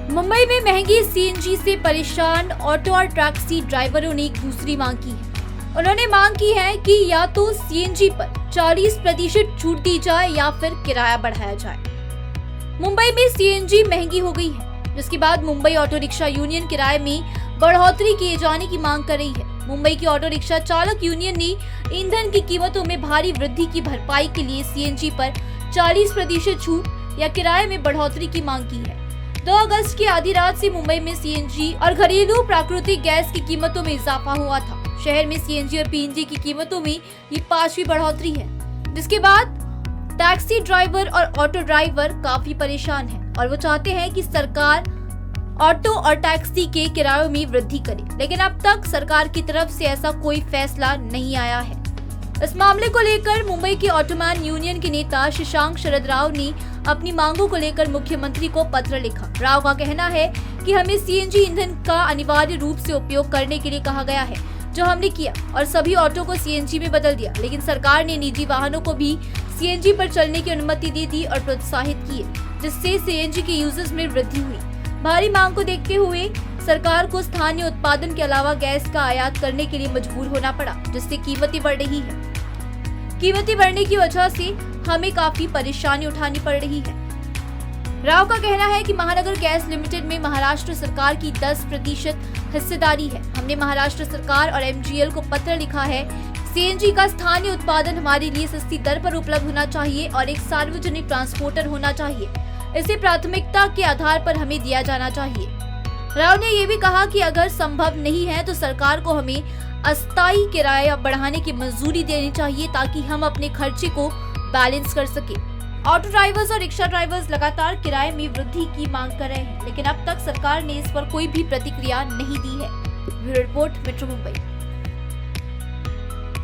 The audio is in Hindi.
मुंबई में महंगी सीएनजी से परेशान ऑटो और टैक्सी ड्राइवरों ने एक दूसरी मांग की है। उन्होंने मांग की है कि या तो सीएनजी पर 40% छूट दी जाए या फिर किराया बढ़ाया जाए। मुंबई में सीएनजी महंगी हो गई है, जिसके बाद मुंबई ऑटो रिक्शा यूनियन किराए में बढ़ोतरी किए जाने की मांग कर रही है। मुंबई की ऑटो रिक्शा चालक यूनियन ने ईंधन की कीमतों में भारी वृद्धि की भरपाई के लिए सीएनजी पर 40% छूट या किराए में बढ़ोतरी की मांग की है। 2 अगस्त की आधी रात से मुंबई में सीएनजी और घरेलू प्राकृतिक गैस की कीमतों में इजाफा हुआ था। शहर में सीएनजी और पीएनजी की कीमतों में ये 5वीं बढ़ोतरी है, जिसके बाद टैक्सी ड्राइवर और ऑटो ड्राइवर काफी परेशान हैं और वो चाहते हैं कि सरकार ऑटो और टैक्सी के किरायों में वृद्धि करे, लेकिन अब तक सरकार की तरफ से ऐसा कोई फैसला नहीं आया है। इस मामले को लेकर मुंबई के ऑटोमैन यूनियन के नेता शशांक शरद राव ने अपनी मांगों को लेकर मुख्यमंत्री को पत्र लिखा। राव का कहना है कि हमें सीएनजी ईंधन का अनिवार्य रूप से उपयोग करने के लिए कहा गया है, जो हमने किया और सभी ऑटो को सीएनजी में बदल दिया, लेकिन सरकार ने निजी वाहनों को भी सीएनजी पर चलने की अनुमति दे दी और प्रोत्साहित किए, जिससे सीएनजी के यूजर्स में वृद्धि हुई। भारी मांग को देखते हुए सरकार को स्थानीय उत्पादन के अलावा गैस का आयात करने के लिए मजबूर होना पड़ा, जिससे कीमतें बढ़ रही है। कीमतें बढ़ने की वजह से हमें काफी परेशानी उठानी पड़ रही है। राव का कहना है कि महानगर गैस लिमिटेड में महाराष्ट्र सरकार की 10% हिस्सेदारी है। हमने महाराष्ट्र सरकार और एमजीएल को पत्र लिखा है। सीएनजी का स्थानीय उत्पादन हमारे लिए सस्ती दर पर उपलब्ध होना चाहिए और एक सार्वजनिक ट्रांसपोर्टर होना चाहिए। इसे प्राथमिकता के आधार पर हमें दिया जाना चाहिए। राव ने ये भी कहा कि अगर संभव नहीं है तो सरकार को हमें अस्थायी किराया बढ़ाने की मंजूरी देनी चाहिए, ताकि हम अपने खर्चे को बैलेंस कर सके। ऑटो ड्राइवर्स और रिक्शा ड्राइवर्स लगातार किराए में वृद्धि की मांग कर रहे हैं, लेकिन अब तक सरकार ने इस पर कोई भी प्रतिक्रिया नहीं दी है। Bureau report, metro Mumbai.